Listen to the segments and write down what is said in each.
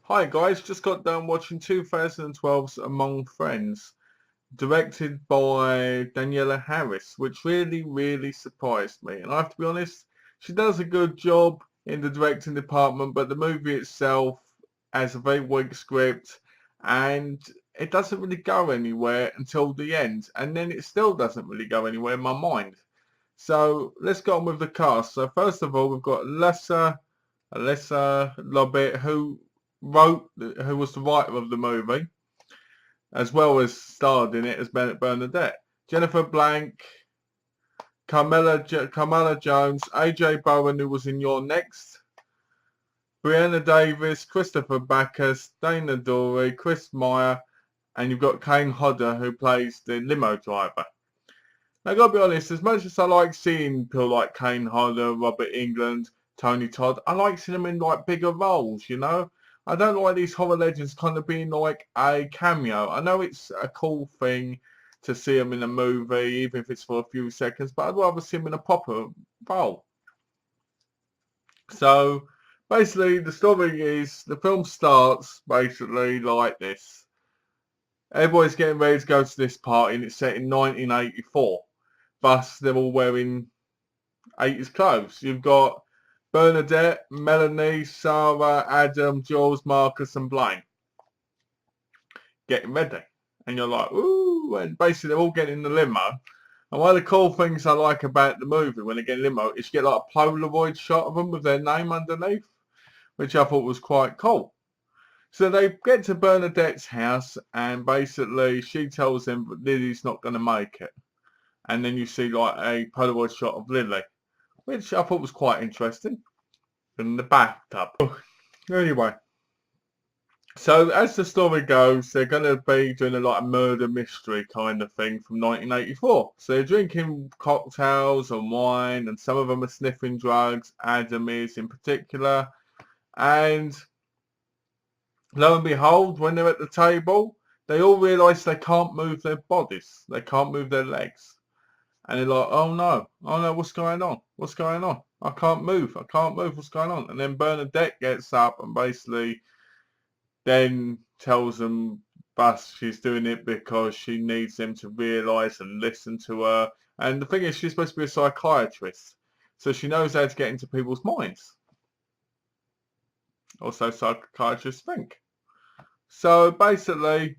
Hi guys, just got done watching 2012's Among Friends, directed by Danielle Harris, which really surprised me. And I have to be honest, she does a good job in the directing department, but the movie itself has a very weak script and it doesn't really go anywhere until the end. And then it still doesn't really go anywhere in my mind. So let's go on with the cast. So first of all, we've got Alyssa Lobbit, who was the writer of the movie, as well as starred in it as Bernadette. Jennifer Blanc, Carmela Jones, AJ Bowen, who was in Your Next, Brianna Davis, Christopher Backus, Dana Dory, Chris Meyer, and you've got Kane Hodder, who plays the limo driver. Now, I gotta be honest, as much as I like seeing people like Kane Hodder, Robert England, Tony Todd, I like seeing them in like bigger roles, you know? I don't like these horror legends kind of being like a cameo. I know it's a cool thing to see them in a movie, even if it's for a few seconds, but I'd rather see them in a proper role. So, basically, the story is, the film starts basically like this. Everybody's getting ready to go to this party and it's set in 1984. Thus, they're all wearing 80s clothes. You've got Bernadette, Melanie, Sarah, Adam, Jules, Marcus and Blaine getting ready. And you're like, ooh, and basically they're all getting in the limo. And one of the cool things I like about the movie when they get in limo is you get like a Polaroid shot of them with their name underneath, which I thought was quite cool. So they get to Bernadette's house and basically she tells them that Lily's not going to make it. And then you see like a Polaroid shot of Lily, which I thought was quite interesting, in the bathtub. Anyway, so as the story goes, they're going to be doing a like a murder mystery kind of thing from 1984. So they're drinking cocktails and wine, and some of them are sniffing drugs. Adam is in particular, and lo and behold, when they're at the table, they all realise they can't move their bodies, they can't move their legs. And they're like, oh no, what's going on? What's going on? I can't move, what's going on? And then Bernadette gets up and basically then tells them she's doing it because she needs them to realise and listen to her. And the thing is, she's supposed to be a psychiatrist. So she knows how to get into people's minds. Also, psychiatrists think. So basically,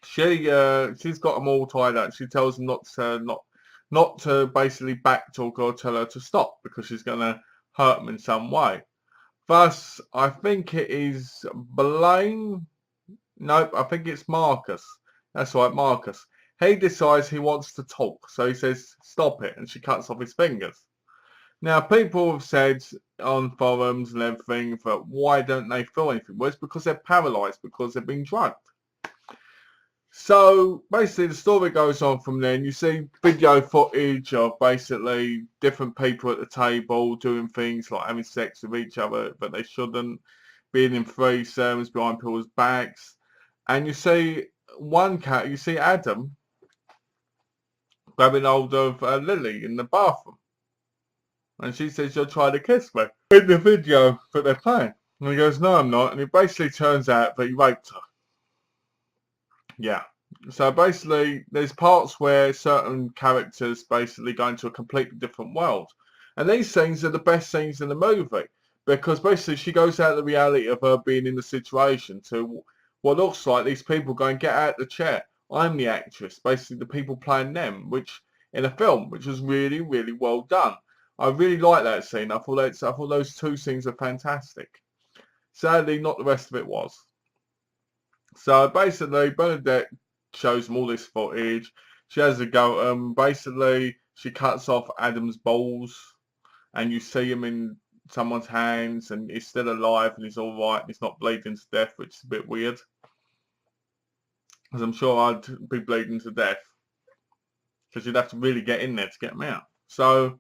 she's got them all tied up. She tells them not to basically backtalk or tell her to stop because she's going to hurt them in some way. Thus, I think it is Blaine. Nope, I think it's Marcus. That's right, Marcus. He decides he wants to talk, so he says, stop it, and she cuts off his fingers. Now, people have said on forums and everything that why don't they feel anything? Well, it's because they're paralysed, because they've been drugged. So basically the story goes on from there and you see video footage of basically different people at the table doing things like having sex with each other but they shouldn't, being in threesomes behind people's backs. And you see one cat, you see Adam grabbing hold of Lily in the bathroom. And she says, you're trying to kiss me in the video that they're playing. And he goes, no I'm not. And it basically turns out that he raped her. Yeah. So basically, there's parts where certain characters basically go into a completely different world. And these scenes are the best scenes in the movie. Because basically she goes out of the reality of her being in the situation to what looks like these people going, get out of the chair. I'm the actress. Basically the people playing them, which in a film, which was really well done. I really like that scene. I thought those two scenes are fantastic. Sadly, not the rest of it was. So basically, Bernadette shows them all this footage. She has a go. Basically, she cuts off Adam's balls, and you see him in someone's hands, and he's still alive, and he's all right, and he's not bleeding to death, which is a bit weird, because I'm sure I'd be bleeding to death, because you'd have to really get in there to get him out. So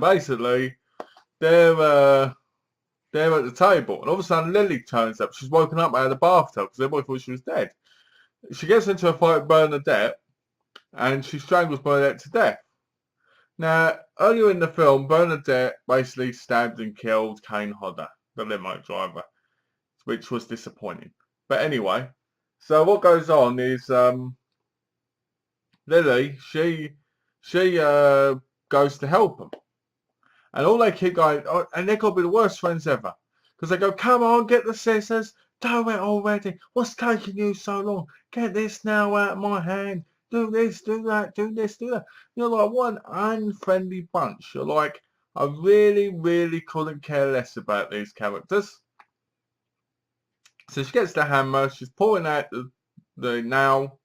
basically, they're at the table, and all of a sudden Lily turns up. She's woken up out of the bathtub because everybody thought she was dead. She gets into a fight with Bernadette, and she strangles Bernadette to death. Now, earlier in the film, Bernadette basically stabbed and killed Kane Hodder. the limo driver, which was disappointing. But anyway, so what goes on is Lily, she goes to help them. And all they keep going, oh, and they've got to be the worst friends ever. Because they go, come on, get the scissors. Do it already. What's taking you so long? Get this now out of my hand. Do this, do that, do this, do that. You're like, what an unfriendly bunch. You're like, I really, really couldn't care less about these characters. So she gets the hammer. She's pulling out the nail.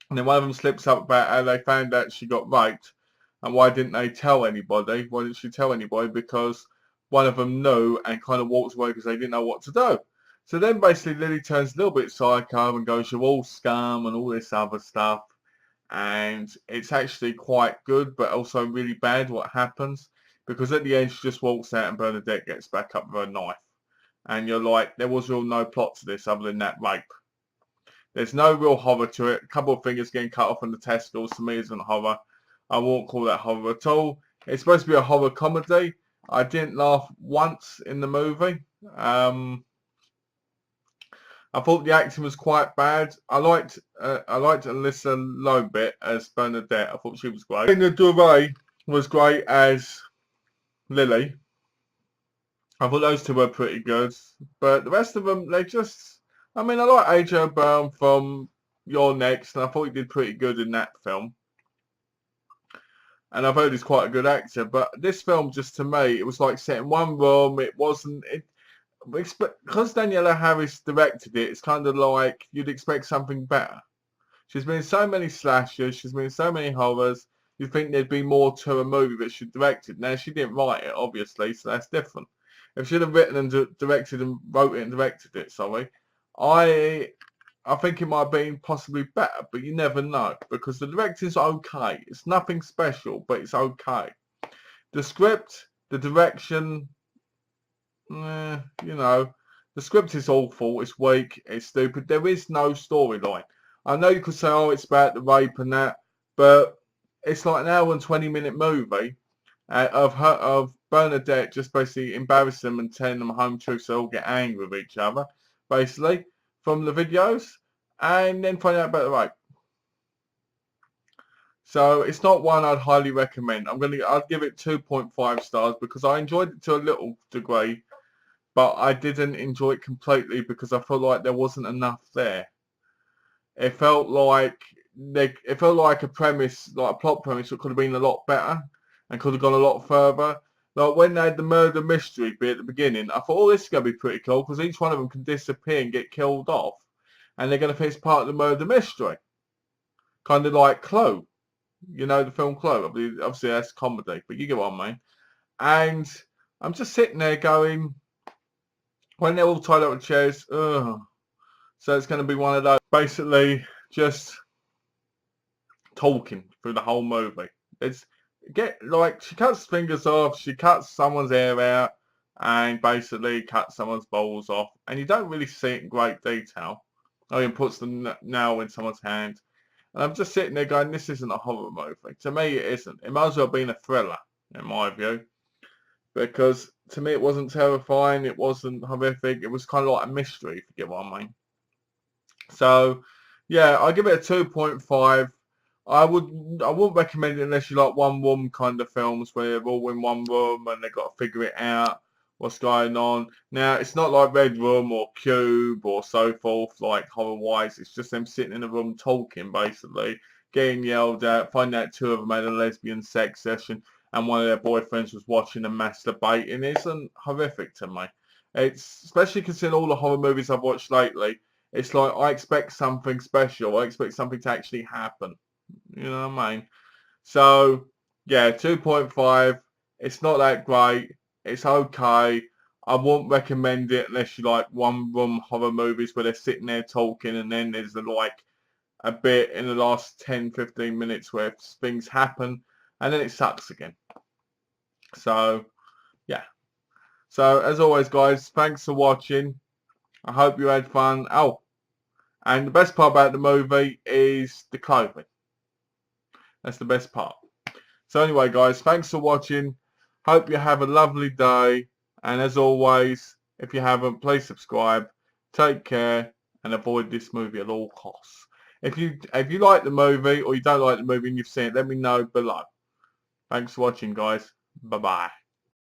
And then one of them slips up about how they found out she got raped. And why didn't they tell anybody? Why didn't she tell anybody? Because one of them knew and kind of walked away because they didn't know what to do. So then basically Lily turns a little bit psycho and goes, you're all scum and all this other stuff. And it's actually quite good, but also really bad what happens. Because at the end she just walks out and Bernadette gets back up with her knife. And you're like, there was real no plot to this other than that rape. There's no real horror to it. A couple of fingers getting cut off in the testicles to me isn't horror. I won't call that horror at all. It's supposed to be a horror comedy. I didn't laugh once in the movie. I thought the acting was quite bad. I liked Alyssa Lobet as Bernadette. I thought she was great. Tina Duray was great as Lily. I thought those two were pretty good. But the rest of them, they just... I mean, I like AJ Byrne from You're Next, and I thought he did pretty good in that film. And I've heard he's quite a good actor, but this film, just to me, it was like set in one room. It wasn't, because Danielle Harris directed it, it's kind of like you'd expect something better. She's been in so many slashers, she's been in so many horrors, you'd think there'd be more to a movie that she directed. Now, she didn't write it, obviously, so that's different. If she'd have written and directed and wrote it and directed it, sorry, I think it might have been possibly better, but you never know, because the directing's okay. It's nothing special, but it's okay. The script, the direction, you know, the script is awful, it's weak, it's stupid. There is no storyline. I know you could say, oh, it's about the rape and that, but it's like an hour and 20-minute movie of Bernadette just basically embarrassing them and telling them home truths so they all get angry with each other, basically, from the videos, and then find out about the rape. So it's not one I'd highly recommend. I'd give it 2.5 stars because I enjoyed it to a little degree, but I didn't enjoy it completely because I felt like there wasn't enough there. It felt like a premise, like a plot premise that could have been a lot better and could have gone a lot further. Like when they had the murder mystery bit at the beginning, I thought, oh, this is going to be pretty cool because each one of them can disappear and get killed off. And they're going to think it's part of the murder mystery. Kind of like Clue. You know, the film Clue. Obviously, that's comedy, but you get what I mean. And I'm just sitting there going, when they're all tied up with chairs, ugh. So it's going to be one of those, basically, just talking through the whole movie. She cuts fingers off, she cuts someone's hair out, and basically cuts someone's balls off, and you don't really see it in great detail. Oh, he puts the nail in someone's hand, and I'm just sitting there going, this isn't a horror movie. To me, it isn't. It might as well have been a thriller, in my view, because to me, it wasn't terrifying, it wasn't horrific, it was kind of like a mystery, if you get what I mean. So, yeah, I give it a 2.5. I wouldn't recommend it unless you like one room kind of films where they're all in one room and they've got to figure it out what's going on. Now, it's not like Red Room or Cube or so forth, like horror-wise. It's just them sitting in a room talking, basically, getting yelled at, finding out two of them had a lesbian sex session and one of their boyfriends was watching them masturbating. It isn't horrific to me. It's, especially considering all the horror movies I've watched lately, it's like I expect something special. I expect something to actually happen. You know what I mean? So, yeah, 2.5. It's not that great. It's okay. I won't recommend it unless you like one-room horror movies where they're sitting there talking and then there's like a bit in the last 10-15 minutes where things happen and then it sucks again. So, yeah. So, as always, guys, thanks for watching. I hope you had fun. Oh, and the best part about the movie is the clothing. That's the best part. So anyway, guys, thanks for watching. Hope you have a lovely day. And as always, if you haven't, please subscribe. Take care and avoid this movie at all costs. If you like the movie or you don't like the movie and you've seen it, let me know below. Thanks for watching, guys. Bye bye.